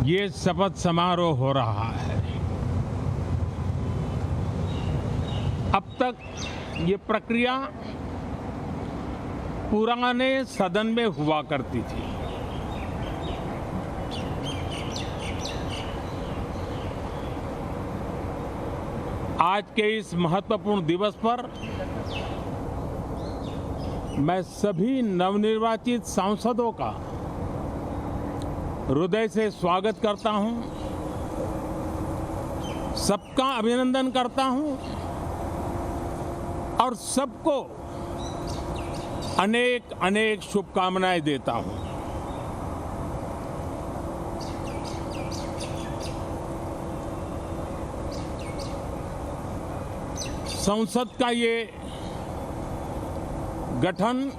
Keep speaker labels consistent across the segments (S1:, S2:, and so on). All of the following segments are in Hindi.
S1: ये शपथ समारोह हो रहा है। अब तक ये प्रक्रिया पुराने सदन में हुआ करती थी। आज के इस महत्वपूर्ण दिवस पर मैं सभी नवनिर्वाचित सांसदों का हृदय से स्वागत करता हूं, सबका अभिनंदन करता हूं और सबको अनेक अनेक शुभकामनाएं देता हूं। संसद का ये गठन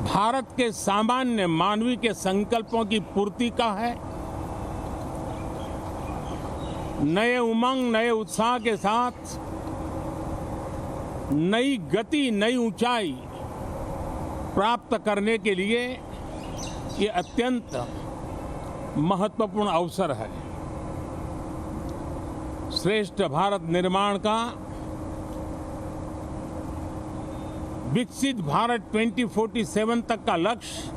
S1: भारत के सामान्य मानवीय के संकल्पों की पूर्ति का है। नए उमंग, नए उत्साह के साथ नई गति, नई ऊंचाई प्राप्त करने के लिए ये अत्यंत महत्वपूर्ण अवसर है। श्रेष्ठ भारत निर्माण का, विकसित भारत 2047 तक का लक्ष्य,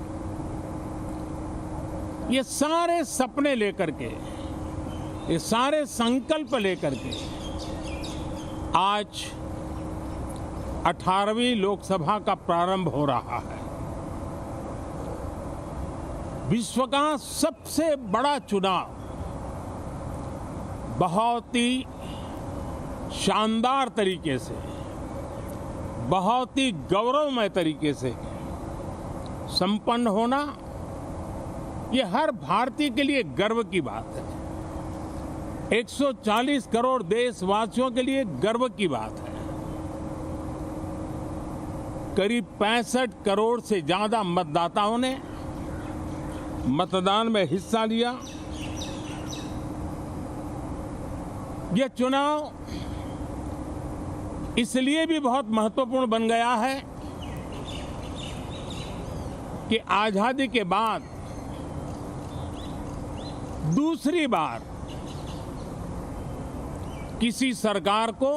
S1: ये सारे सपने लेकर के, ये सारे संकल्प लेकर के आज 18वीं लोकसभा का प्रारंभ हो रहा है। विश्व का सबसे बड़ा चुनाव बहुत ही शानदार तरीके से, बहुत ही गौरवमय तरीके से संपन्न होना, ये हर भारतीय के लिए गर्व की बात है। 140 करोड़ देशवासियों के लिए गर्व की बात है। करीब 65 करोड़ से ज्यादा मतदाताओं ने मतदान में हिस्सा लिया। यह चुनाव इसलिए भी बहुत महत्वपूर्ण बन गया है कि आजादी के बाद दूसरी बार किसी सरकार को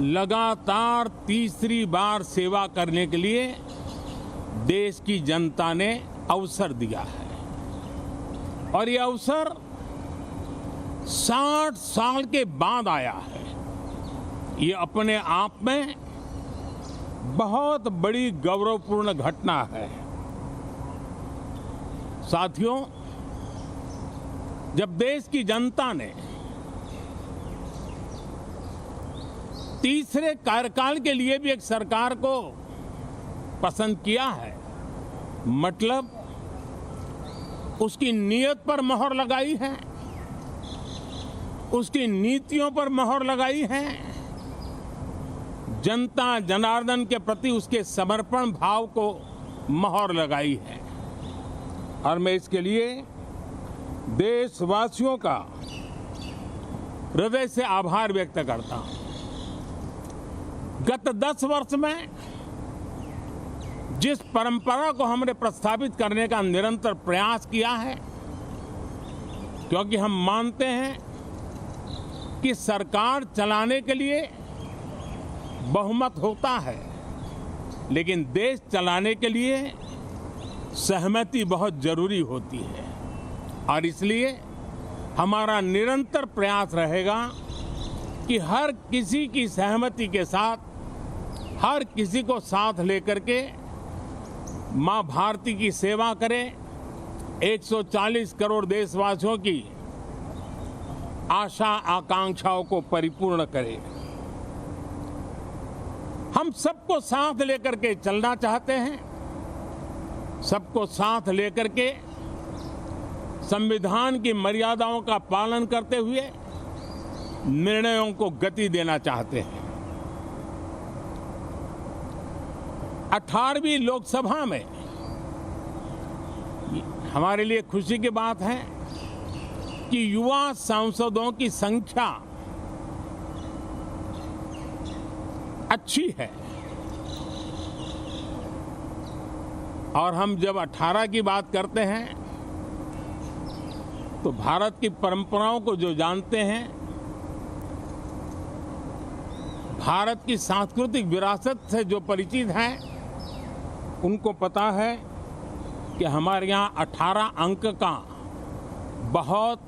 S1: लगातार तीसरी बार सेवा करने के लिए देश की जनता ने अवसर दिया है। और ये अवसर 60 साल के बाद आया है। ये अपने आप में बहुत बड़ी गौरवपूर्ण घटना है। साथियों, जब देश की जनता ने तीसरे कार्यकाल के लिए भी एक सरकार को पसंद किया है, मतलब उसकी नीयत पर मोहर लगाई है, उसकी नीतियों पर मोहर लगाई है, जनता जनार्दन के प्रति उसके समर्पण भाव को मोहर लगाई है। और मैं इसके लिए देशवासियों का हृदय से आभार व्यक्त करता हूं। गत 10 वर्ष में जिस परंपरा को हमने प्रस्थापित करने का निरंतर प्रयास किया है, क्योंकि हम मानते हैं कि सरकार चलाने के लिए बहुमत होता है, लेकिन देश चलाने के लिए सहमति बहुत जरूरी होती है। और इसलिए हमारा निरंतर प्रयास रहेगा कि हर किसी की सहमति के साथ, हर किसी को साथ लेकर के मां भारती की सेवा करें, 140 करोड़ देशवासियों की आशा आकांक्षाओं को परिपूर्ण करें। हम सबको साथ लेकर के चलना चाहते हैं, सबको साथ लेकर के संविधान की मर्यादाओं का पालन करते हुए निर्णयों को गति देना चाहते हैं। 18वीं लोकसभा में हमारे लिए खुशी की बात है कि युवा सांसदों की संख्या अच्छी है और हम जब 18 की बात करते हैं तो भारत की परंपराओं को जो जानते हैं, भारत की सांस्कृतिक विरासत से जो परिचित हैं, उनको पता है कि हमारे यहाँ 18 अंक का बहुत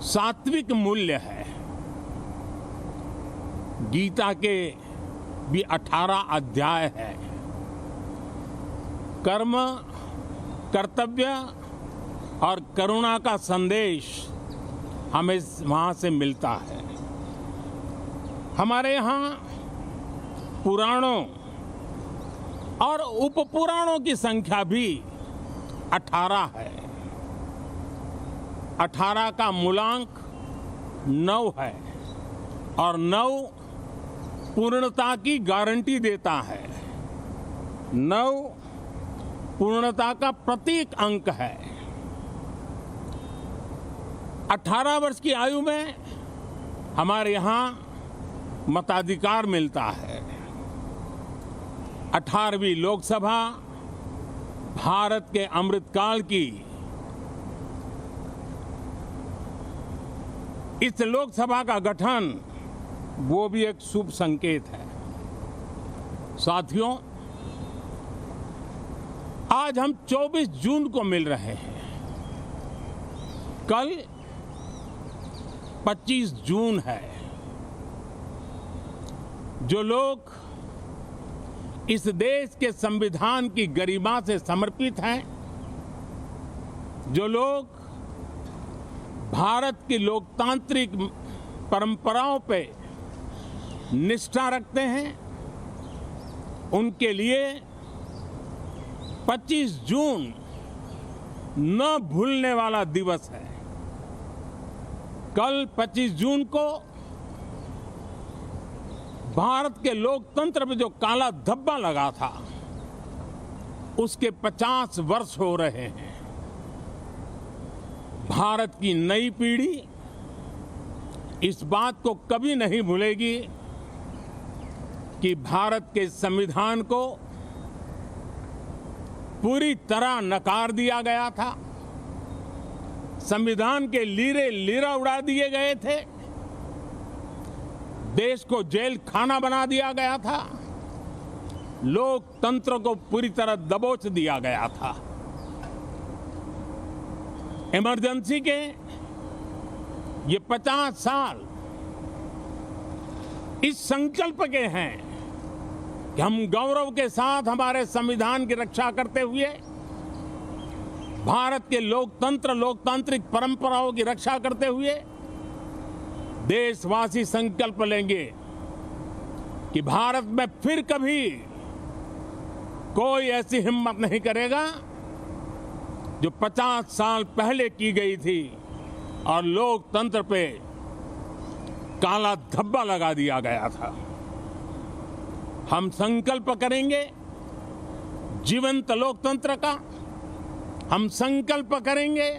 S1: सात्विक मूल्य है। गीता के भी 18 अध्याय है। कर्म, कर्तव्य और करुणा का संदेश हमें वहाँ से मिलता है। हमारे यहाँ पुराणों और उपपुराणों की संख्या भी 18 है। 18 का मूलांक 9 है और 9 पूर्णता की गारंटी देता है। 9 पूर्णता का प्रतीक अंक है। 18 वर्ष की आयु में हमारे यहाँ मताधिकार मिलता है। 18वीं लोकसभा भारत के अमृतकाल की इस लोकसभा का गठन वो भी एक शुभ संकेत है। साथियों, आज हम 24 जून को मिल रहे हैं। कल 25 जून है। जो लोग इस देश के संविधान की गरिमा से समर्पित हैं, जो लोग भारत की लोकतांत्रिक परंपराओं पे निष्ठा रखते हैं, उनके लिए 25 जून न भूलने वाला दिवस है। कल 25 जून को भारत के लोकतंत्र में जो काला धब्बा लगा था, उसके 50 वर्ष हो रहे हैं। भारत की नई पीढ़ी इस बात को कभी नहीं भूलेगी कि भारत के संविधान को पूरी तरह नकार दिया गया था। संविधान के लीरे लीरा उड़ा दिए गए थे। देश को जेल खाना बना दिया गया था। लोकतंत्र को पूरी तरह दबोच दिया गया था। इमरजेंसी के ये 50 साल इस संकल्प के हैं कि हम गौरव के साथ हमारे संविधान की रक्षा करते हुए भारत के लोकतंत्र, लोकतांत्रिक परंपराओं की रक्षा करते हुए देशवासी संकल्प लेंगे कि भारत में फिर कभी कोई ऐसी हिम्मत नहीं करेगा जो 50 साल पहले की गई थी और लोकतंत्र पे काला धब्बा लगा दिया गया था। हम संकल्प करेंगे जीवंत लोकतंत्र का। हम संकल्प करेंगे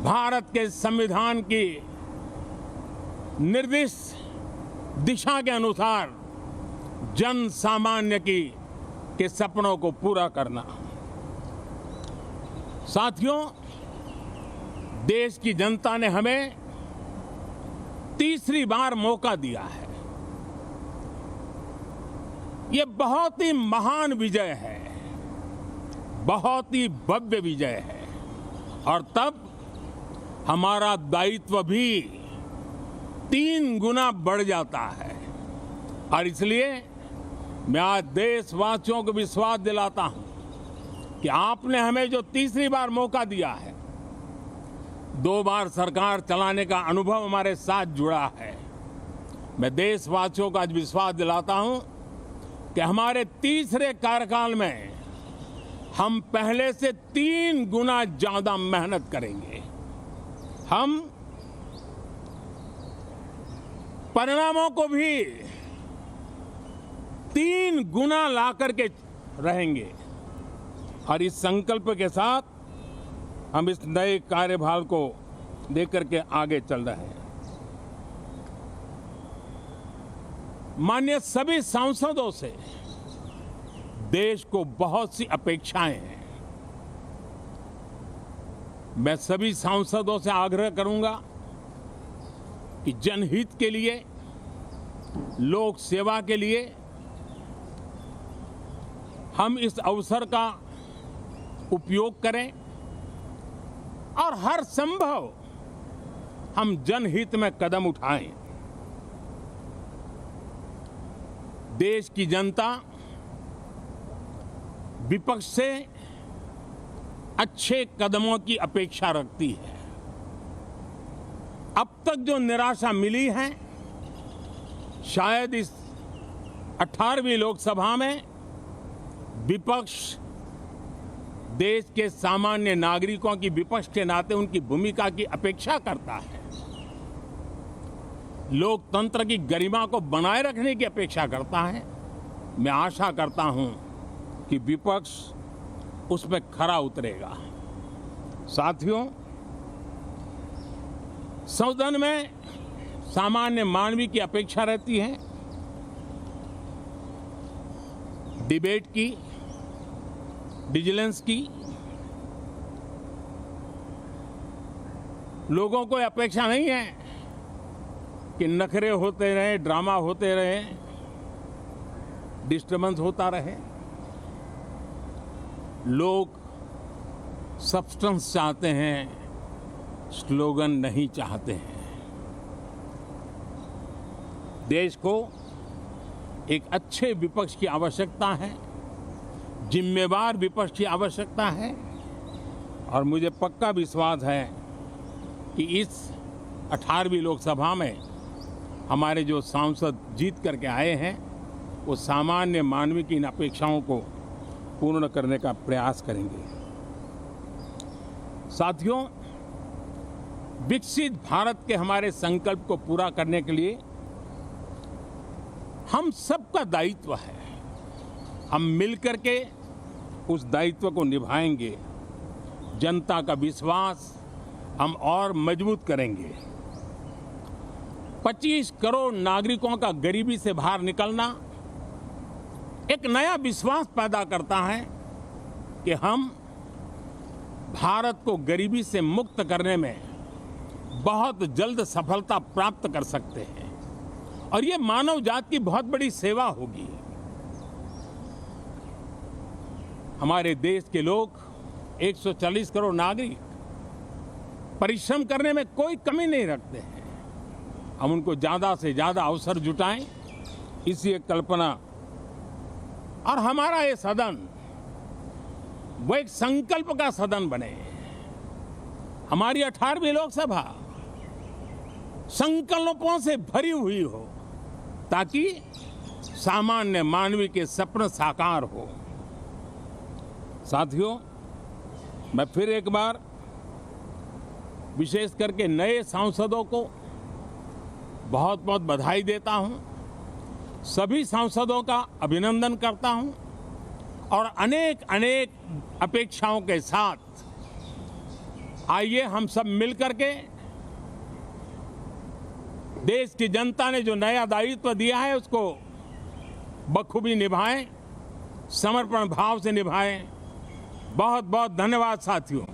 S1: भारत के संविधान की निर्दिष्ट दिशा के अनुसार जन सामान्य के सपनों को पूरा करना। साथियों, देश की जनता ने हमें तीसरी बार मौका दिया है। ये बहुत ही महान विजय है, बहुत ही भव्य विजय है और तब हमारा दायित्व भी 3 गुना बढ़ जाता है। और इसलिए मैं आज देशवासियों को विश्वास दिलाता हूं कि आपने हमें जो तीसरी बार मौका दिया है, 2 बार सरकार चलाने का अनुभव हमारे साथ जुड़ा है। मैं देशवासियों को आज विश्वास दिलाता हूं कि हमारे तीसरे कार्यकाल में हम पहले से 3 गुना ज्यादा मेहनत करेंगे। हम परिणामों को भी 3 गुना ला करके रहेंगे और इस संकल्प के साथ हम इस नए कार्यभार को लेकर के आगे चल रहे हैं। माननीय सभी सांसदों से देश को बहुत सी अपेक्षाएं हैं। मैं सभी सांसदों से आग्रह करूंगा कि जनहित के लिए, लोक सेवा के लिए हम इस अवसर का उपयोग करें और हर संभव हम जनहित में कदम उठाएं। देश की जनता विपक्ष से अच्छे कदमों की अपेक्षा रखती है। अब तक जो निराशा मिली है, शायद इस 18वीं लोकसभा में विपक्ष देश के सामान्य नागरिकों की विपक्ष के नाते उनकी भूमिका की अपेक्षा करता है, लोकतंत्र की गरिमा को बनाए रखने की अपेक्षा करता है। मैं आशा करता हूं कि विपक्ष उसमें खरा उतरेगा। साथियों, सदन में सामान्य मानवीय की अपेक्षा रहती है डिबेट की, विजिलेंस की। लोगों को अपेक्षा नहीं है कि नखरे होते रहे, ड्रामा होते रहे, डिस्टर्बेंस होता रहे। लोग सब्सटेंस चाहते हैं, स्लोगन नहीं चाहते हैं। देश को एक अच्छे विपक्ष की आवश्यकता है, जिम्मेवार विपक्ष की आवश्यकता है। और मुझे पक्का विश्वास है कि इस 18वीं लोकसभा में हमारे जो सांसद जीत करके आए हैं, वो सामान्य मानवीय की इन अपेक्षाओं को पूर्ण करने का प्रयास करेंगे। साथियों, विकसित भारत के हमारे संकल्प को पूरा करने के लिए हम सबका दायित्व है। हम मिलकर के उस दायित्व को निभाएंगे। जनता का विश्वास हम और मजबूत करेंगे। 25 करोड़ नागरिकों का गरीबी से बाहर निकलना एक नया विश्वास पैदा करता है कि हम भारत को गरीबी से मुक्त करने में बहुत जल्द सफलता प्राप्त कर सकते हैं और ये मानव जाति की बहुत बड़ी सेवा होगी। हमारे देश के लोग 140 करोड़ नागरिक परिश्रम करने में कोई कमी नहीं रखते हैं। हम उनको ज्यादा से ज्यादा अवसर जुटाएं, इसी एक कल्पना। और हमारा ये सदन वो एक संकल्प का सदन बने। हमारी 18वीं लोकसभा संकल्पों से भरी हुई हो ताकि सामान्य मानवीय के सपने साकार हो। साथियों, मैं फिर एक बार विशेष करके नए सांसदों को बहुत बहुत बधाई देता हूं। सभी सांसदों का अभिनंदन करता हूं और अनेक अनेक अपेक्षाओं के साथ आइए हम सब मिलकर के देश की जनता ने जो नया दायित्व दिया है उसको बखूबी निभाएं, समर्पण भाव से निभाएं। बहुत बहुत धन्यवाद साथियों।